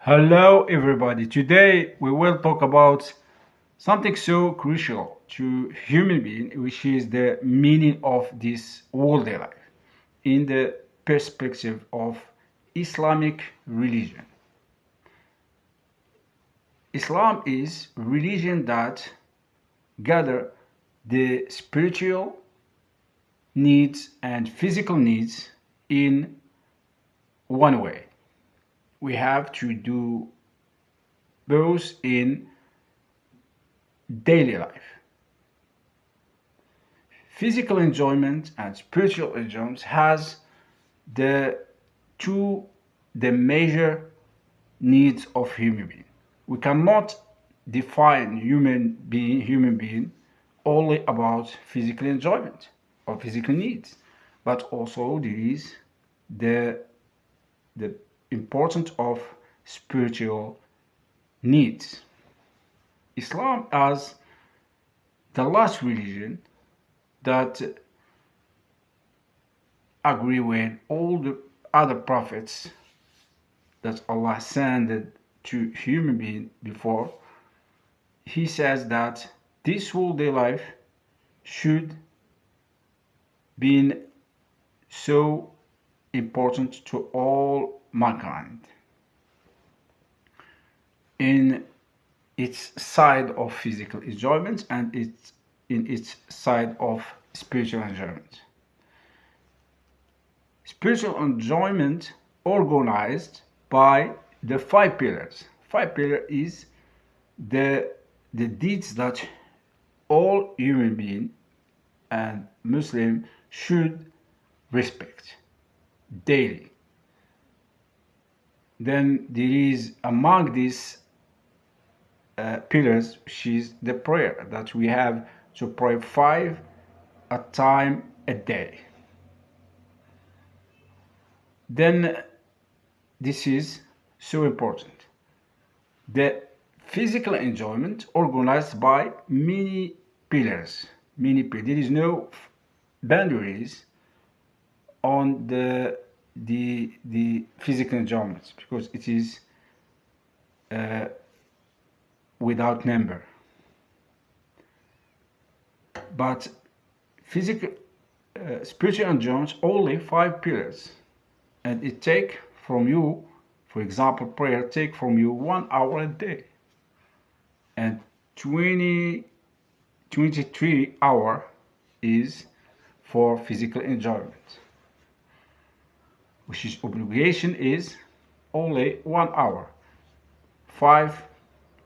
Hello, everybody. Today we will talk about something so crucial to human being, which is the meaning of this worldly life in the perspective of Islamic religion. Islam is religion that gather the spiritual needs and physical needs in one way. We have to do both in daily life. Physical enjoyment and spiritual enjoyment has the two the major needs of human being. We cannot define human being only about physical enjoyment or physical needs, but also there is the the importance of spiritual needs. Islam as the last religion that agree with all the other prophets that Allah sent to human being before. He says that this worldly life should be so important to all mankind in its side of physical enjoyment and in its side of spiritual enjoyment. Spiritual enjoyment organized by the five pillars. Five pillar is the the deeds that all human being and Muslim should respect daily. Then there is among these pillars, which is the prayer that we have to pray five a time a day. Then this is so important. The physical enjoyment organized by many pillars. There is no boundaries on the physical enjoyment because it is uh, without number. But physical spiritual enjoyment only five pillars, and it take from you, for example, prayer take from you 1 hour a day, and 23 hour is for physical enjoyment, which is obligation is only 1 hour, five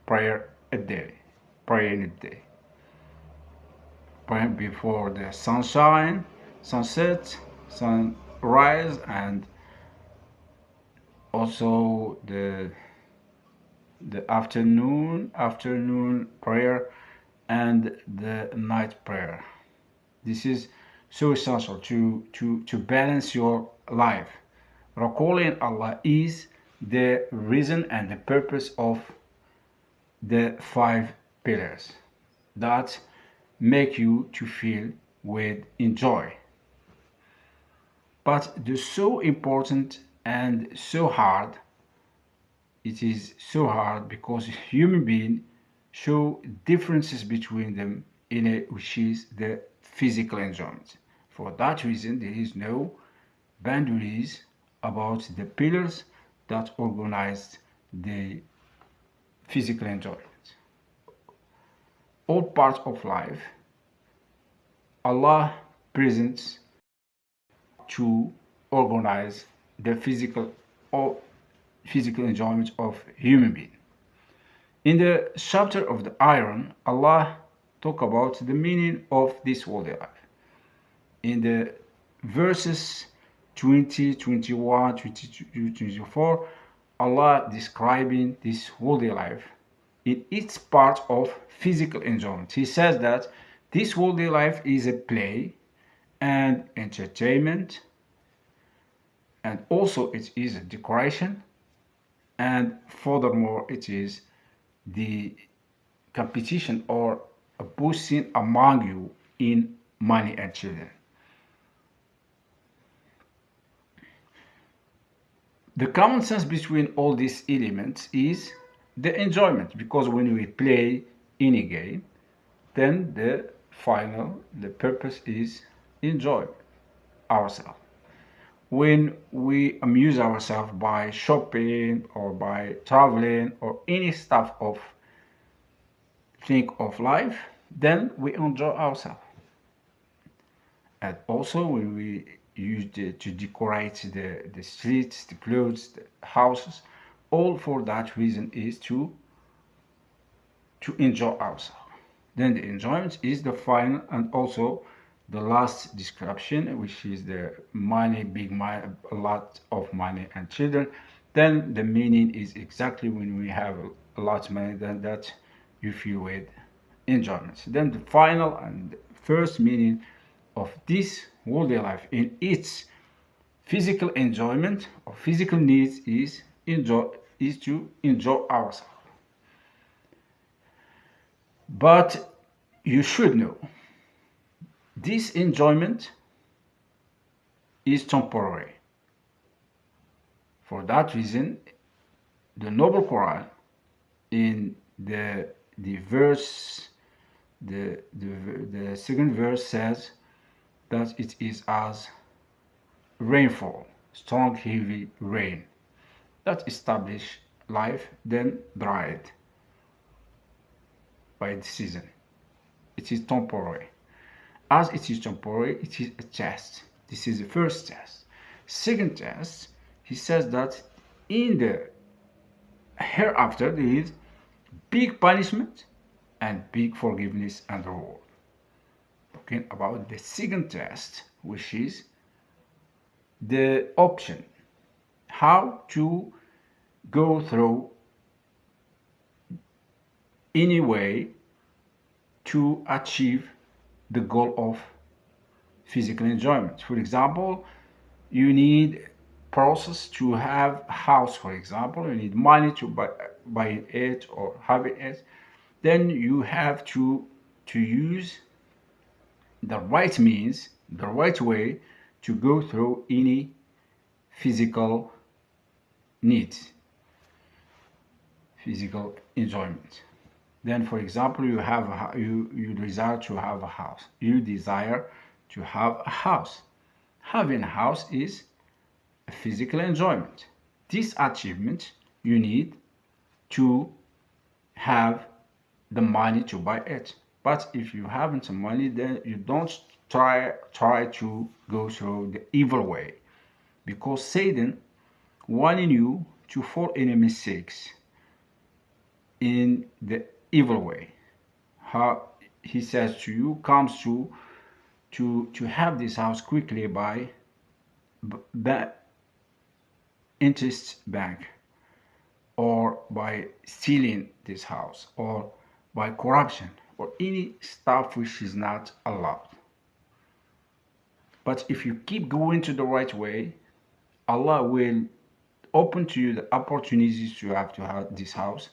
prayer a day, prayer in a day, prayer before the sunshine, sunset, sunrise, and also the afternoon prayer and the night prayer. This is so essential to balance your life. Recalling Allah is the reason and the purpose of the five pillars that make you to feel with enjoy. But the so important and so hard, it is so hard because human beings show differences between them in a which is the physical enjoyment. For that reason, there is no boundaries about the pillars that organize the physical enjoyment. All parts of life, Allah presents to organize the physical enjoyment of human being. In the chapter of the iron, Allah talk about the meaning of this worldly life. In the verses 20, 21, 22, 24, Allah describing this worldly life in its part of physical enjoyment. He says that this worldly life is a play and entertainment, and also it is a decoration, and furthermore it is the competition or a boosting among you in money and children. The common sense between all these elements is the enjoyment, because when we play any game, then the purpose is enjoy ourselves. When we amuse ourselves by shopping or by traveling or any stuff of thing of life, then we enjoy ourselves. And also when we use to decorate the streets, the clothes, the houses, all for that reason is to enjoy ourselves. Then the enjoyment is the final and also the last description, which is the money, big money, a lot of money and children. Then the meaning is exactly when we have a lot of money, then that you feel with enjoyment. Then the final and first meaning of this worldly life in its physical enjoyment or physical needs is to enjoy ourselves. But you should know this enjoyment is temporary. For that reason, the noble Quran in the verse the second verse says that it is as rainfall, strong heavy rain that establish life, then dried by the season. It is temporary. As it is temporary, it is a test. This is the first test. Second test, he says that in the hereafter there is big punishment and big forgiveness and reward. Talking about the second test, which is the option how to go through any way to achieve the goal of physical enjoyment. For example, you need process to have a house, for example, you need money to buy it or having it, then you have to use the right means, the right way to go through any physical needs, physical enjoyment. Then, for example, you desire to have a house. You desire to have a house. Having a house is a physical enjoyment. This achievement you need to have the money to buy it. But if you haven't the money, then you don't try to go through the evil way, because Satan wanting you to fall in a mistakes in the evil way. How he says to you comes to have this house quickly by interest bank, or by stealing this house, or by corruption, or any stuff which is not allowed. But if you keep going to the right way, Allah will open to you the opportunities to have this house.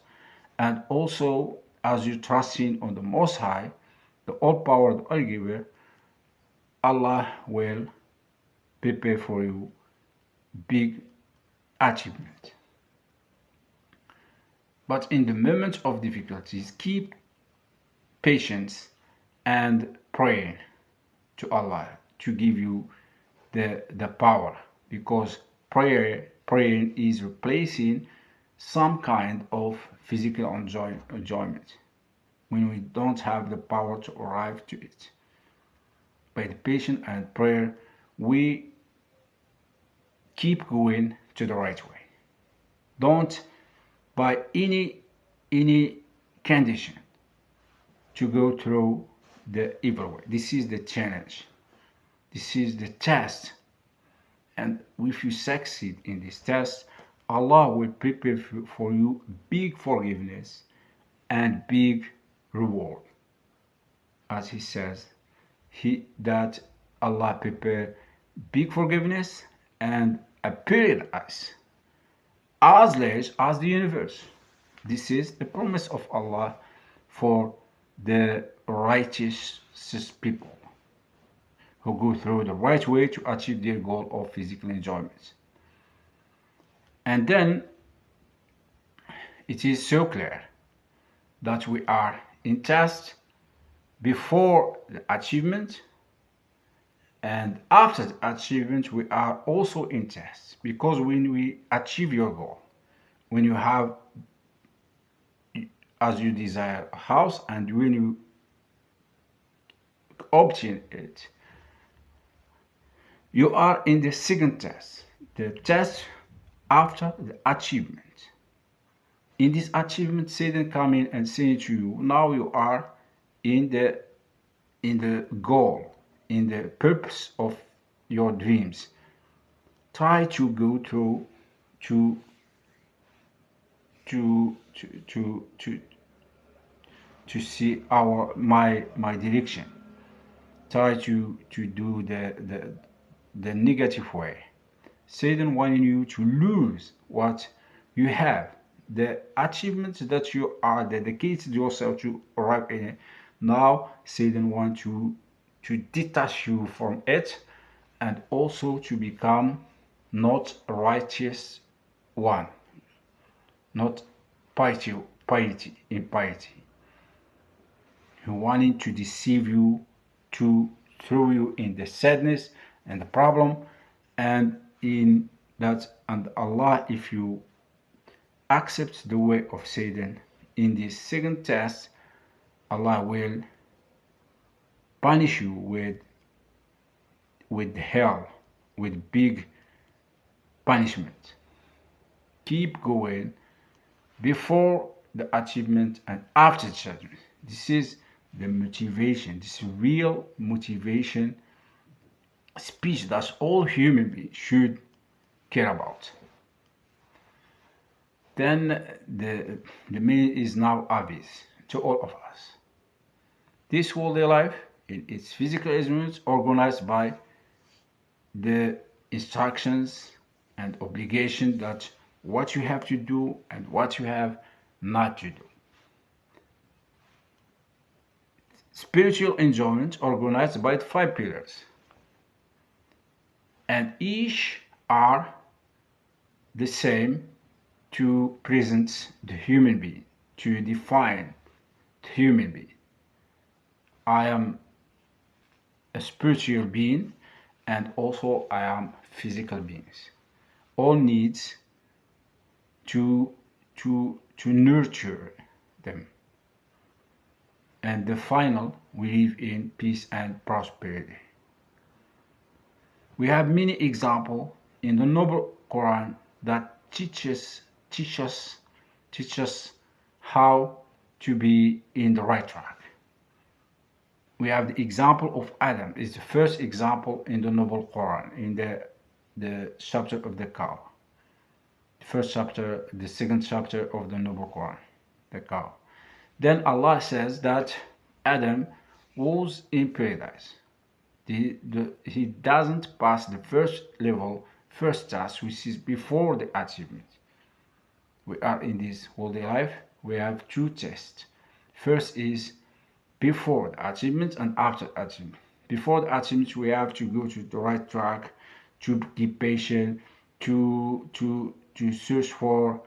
And also, as you trust in on the Most High, the all power, the all giver, Allah will prepare for you big achievement. But in the moment of difficulties, keep patience and praying to Allah to give you the power, because praying is replacing some kind of physical enjoyment when we don't have the power to arrive to it. By the patience and prayer, we keep going to the right way. Don't by any condition to go through the evil way. This is the challenge. This is the test. And if you succeed in this test, Allah will prepare for you big forgiveness and big reward. As he says, that Allah prepare big forgiveness and a paradise as large as the universe. This is the promise of Allah for the righteous people who go through the right way to achieve their goal of physical enjoyment. And then it is so clear that we are in test before the achievement, and after the achievement we are also in test, because when we achieve your goal, when you have as you desire a house, and when you obtain it, you are in the second test, the test after the achievement. In this achievement, Satan come in and say to you, now you are in the goal, in the purpose of your dreams. Try to go through to to to to to to see my direction. Try to do the negative way. Satan wanting you to lose what you have, the achievements that you are dedicated yourself to arrive in it. Now Satan wants to detach you from it, and also to become not a righteous one, not piety in piety. He wanting to deceive you, to throw you in the sadness and the problem, and in that. And Allah, if you accept the way of Satan in this second test, Allah will punish you with hell, with big punishment. Keep going before the achievement and after the judgment. This is the motivation, this real motivation speech that all human beings should care about. Then the meaning is now obvious to all of us. This holy life in its physical elements organized by the instructions and obligation, that what you have to do and what you have not to do. Spiritual enjoyment organized by the 5 pillars, and each are the same to present the human being, to define the human being. I am a spiritual being, and also I am physical beings. All needs to nurture them. And the final, we live in peace and prosperity. We have many examples in the noble Quran that teach us how to be in the right track. We have the example of Adam. It's the first example in the noble Quran, in the chapter of the cow. The first chapter, the second chapter of the noble Quran, the cow. Then Allah says that Adam was in paradise. He doesn't pass the first level, first task, which is before the achievement. We are in this holy life. We have 2 tests. First is before the achievement and after achievement. Before the achievement, we have to go to the right track, to be patient, to search for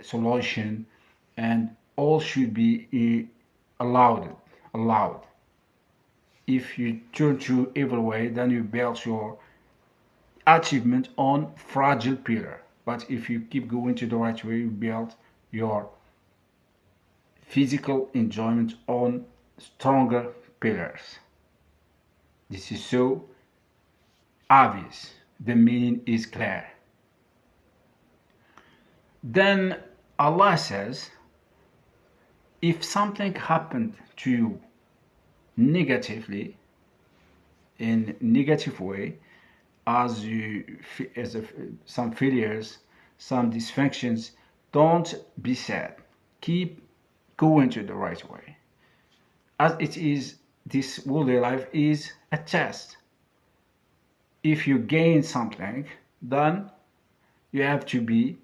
solution, and all should be allowed. If you turn to evil way, then you build your achievement on fragile pillar. But if you keep going to the right way, you build your physical enjoyment on stronger pillars. This is so obvious. The meaning is clear. Then Allah says, if something happened to you negatively, in negative way, as some failures, some dysfunctions, don't be sad. Keep going to the right way. As it is, this worldly life is a test. If you gain something, then you have to be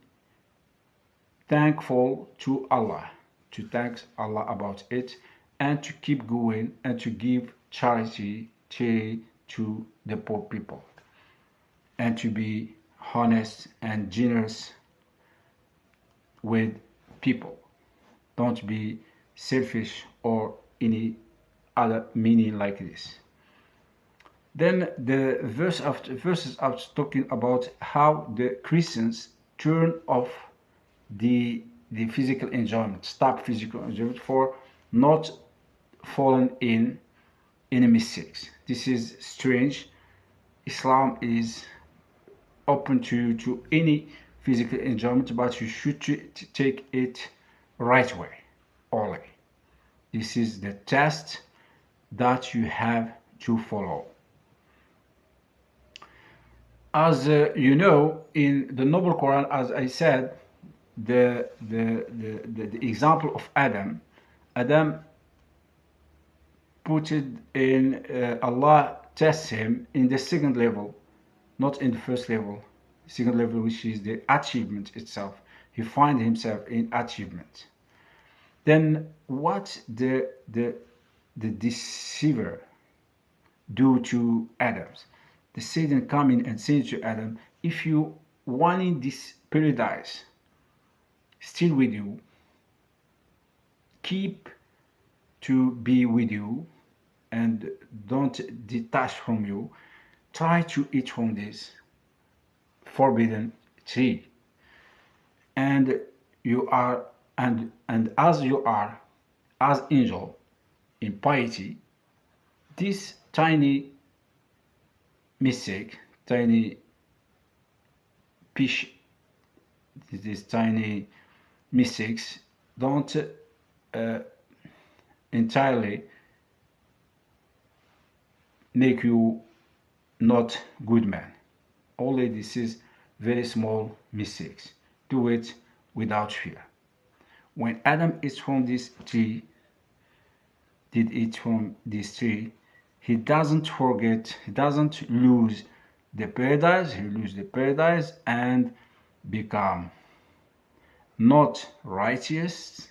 thankful to Allah, to thank Allah about it, and to keep going and to give charity to the poor people, and to be honest, and generous with people. Don't be selfish or any other meaning like this. Then the verses after talking about how the Christians turn off the physical enjoyment, stop physical enjoyment for not falling in enemy mistakes. This is strange. Islam is open to any physical enjoyment, but you should take it right way only. This is the test that you have to follow. As you know, in the Noble Quran, as I said, the example of Adam put it in, Allah tests him in the second level, not in the first level. Second level, which is the achievement itself. He finds himself in achievement. Then what the deceiver do to Adam? The Satan come in and say to Adam, if you wanting this paradise still with you, keep to be with you and don't detach from you, try to eat from this forbidden tree. And you are, and as you are as angel in piety, this tiny mistake, tiny piece, these tiny mistakes don't entirely make you not good man. Only this is very small mistakes. Do it without fear. When Adam eats from this tree, did eat from this tree, he doesn't forget, he doesn't lose the paradise, he loses the paradise and become not righteous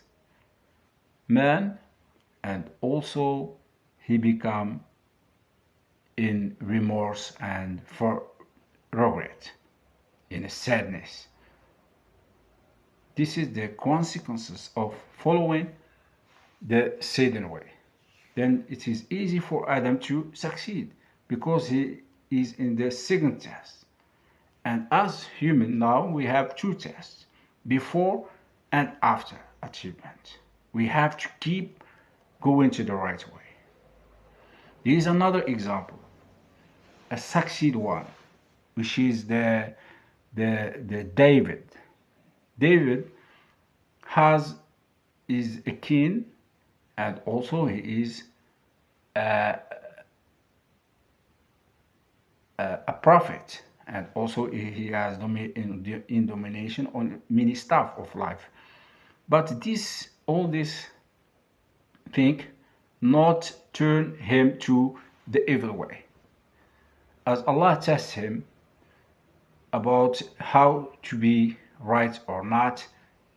man, and also he become in remorse and for regret, in a sadness. This is the consequences of following the Satan way. Then it is easy for Adam to succeed because he is in the second test. And as human now we have two tests, before and after achievement. We have to keep going to the right way. There is another example, a succeed one, which is the David. David is a king, and also he is a prophet, and also he has in domination on many stuff of life. But all this thing not turn him to the evil way. As Allah tests him about how to be right or not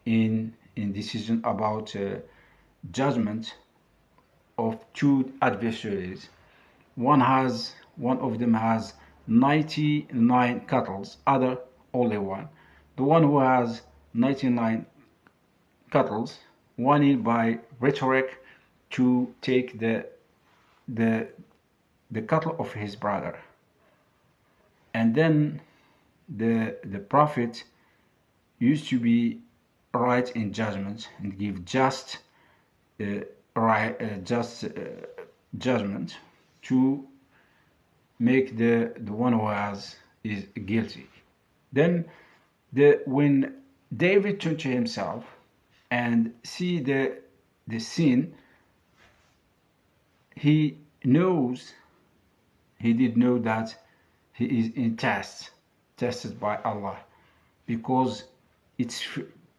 in decision about judgment of two adversaries. One of them has 99 cattle, other only one. The one who has 99 cattle wanted by rhetoric to take the cattle of his brother. And then the prophet used to be right in judgment and give just judgment to make the one who is guilty. Then when David turned to himself and see the sin, he did know that he is in tested by Allah, because it's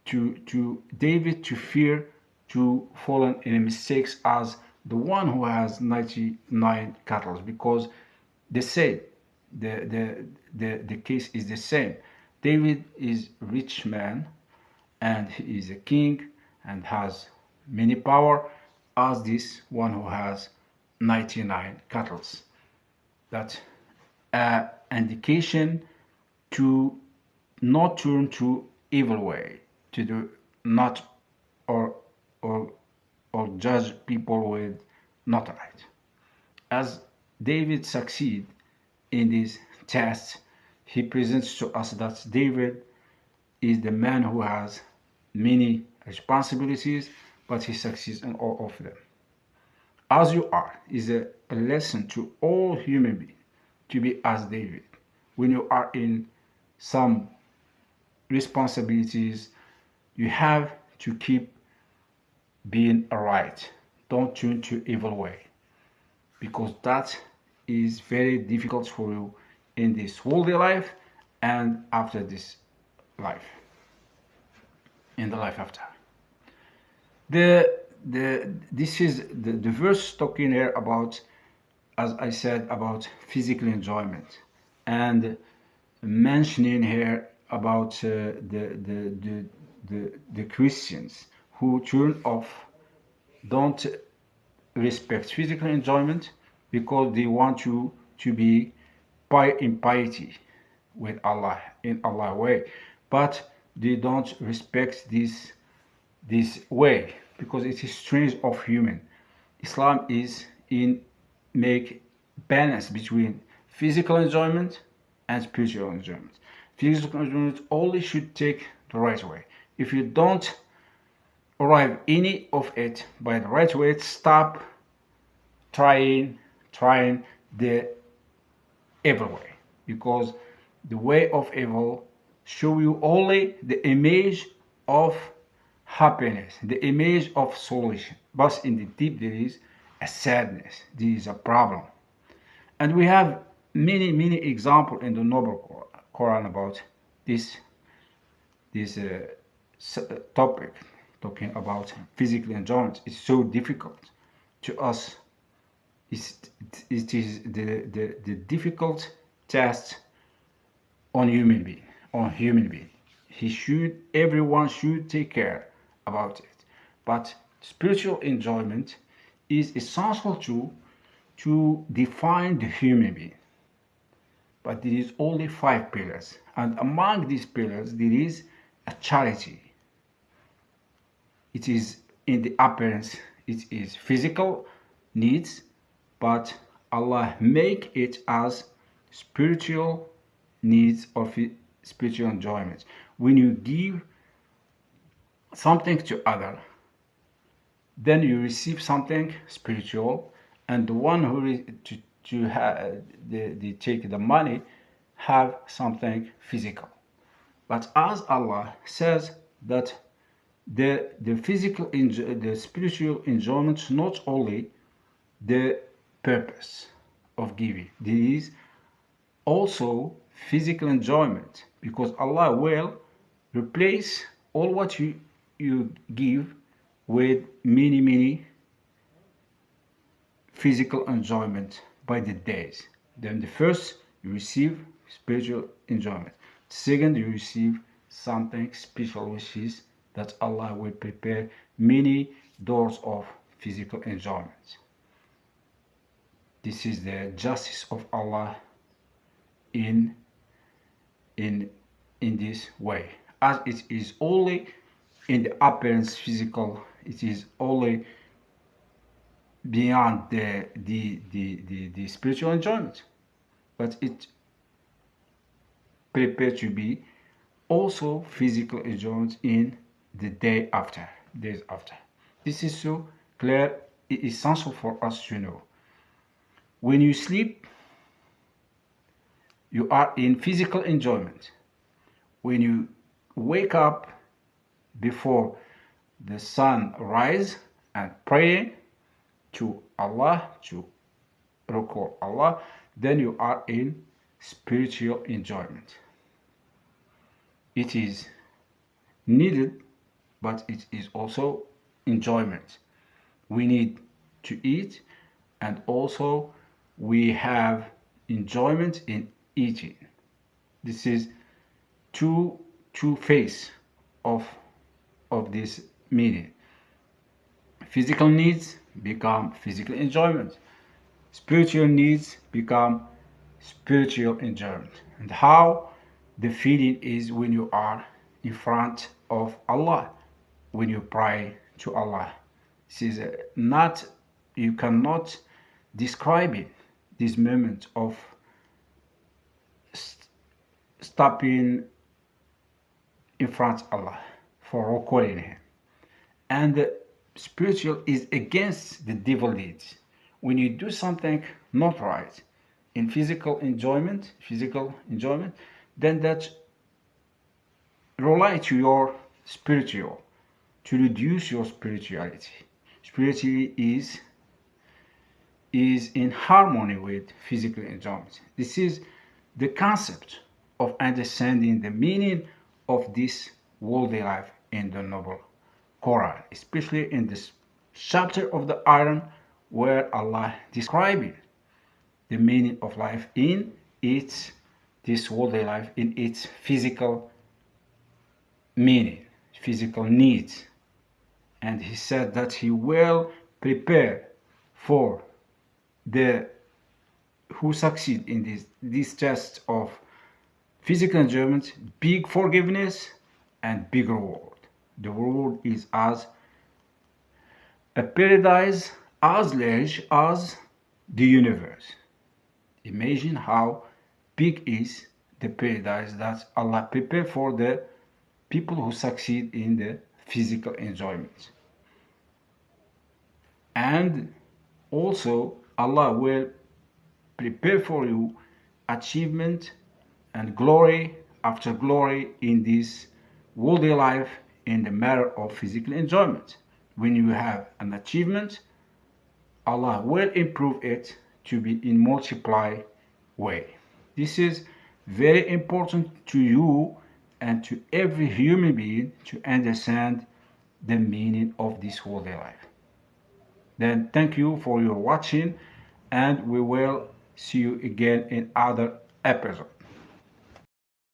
to David to fear to fall in mistakes as the one who has 99 cattle, because they say the case is the same. David is a rich man and he is a king and has many power as this one who has 99 cattle. That's an indication to not turn to evil way, to do not or or or judge people with not right. As David succeed in this test, he presents to us that David is the man who has many responsibilities, but he succeeds in all of them. As you are is a lesson to all human beings to be as David. When you are in some responsibilities, you have to keep being right. Don't turn to evil way, because that is very difficult for you in this worldly life and after this life, in the life after. This is the verse talking here about, as I said, about physical enjoyment, and mentioning here about the Christians who turn off, don't respect physical enjoyment because they want you to be in piety with Allah in Allah way, but they don't respect this way because it is strange of human. Islam is in make balance between physical enjoyment and spiritual enjoyment. Physical enjoyment only should take the right way. If you don't arrive any of it by the right way, stop trying the evil way, because the way of evil show you only the image of happiness, the image of solution, but in the deep there is a sadness, there is a problem. And we have many examples in the noble Quran about this topic, talking about physical enjoyment. It's so difficult to us. It is the difficult test on human being. Everyone should take care about it. But spiritual enjoyment is essential to define the human being. But there is only 5 pillars, and among these pillars there is a charity. It is in the appearance, it is physical needs, but Allah make it as spiritual needs or spiritual enjoyment. When you give something to other, then you receive something spiritual, and the one who to have they take the money have something physical. But as Allah says that the spiritual enjoyment not only the purpose of giving, there is also physical enjoyment, because Allah will replace all what you give with many physical enjoyment by the days. Then the first, you receive spiritual enjoyment. Second, you receive something special, which is that Allah will prepare many doors of physical enjoyment. This is the justice of Allah in this way. As it is only in the appearance physical, it is only beyond the spiritual enjoyment, but it prepared to be also physical enjoyment in the days after. This is so clear, it is essential for us to know. When you sleep, you are in physical enjoyment. When you wake up before the sun rise and pray to Allah, to recall Allah, then you are in spiritual enjoyment. It is needed, but it is also enjoyment. We need to eat, and also we have enjoyment in eating. This is two face of this meaning. Physical needs become physical enjoyment. Spiritual needs become spiritual enjoyment. And how the feeling is when you are in front of Allah, when you pray to Allah. This is not, you cannot describe it, this moment of stopping in front of Allah for recalling Him. And the spiritual is against the devil deeds. When you do something not right in physical enjoyment, then that rely to your spiritual, to reduce your spirituality. Spirituality is in harmony with physical enjoyment. This is the concept of understanding the meaning of this worldly life in the noble Coran, especially in this chapter of the iron where Allah describing the meaning of life in its this worldly life in its physical meaning, physical needs. And he said that he will prepare for the who succeed in this test of physical enjoyment big forgiveness and big reward. The reward is as a paradise as large as the universe. Imagine how big is the paradise that Allah prepared for the people who succeed in the physical enjoyment. And also Allah will prepare for you achievement and glory after glory in this worldly life in the matter of physical enjoyment. When you have an achievement, Allah will improve it to be in multiply way. This is very important to you and to every human being to understand the meaning of this worldly life. Then thank you for your watching, and we will see you again in other episodes.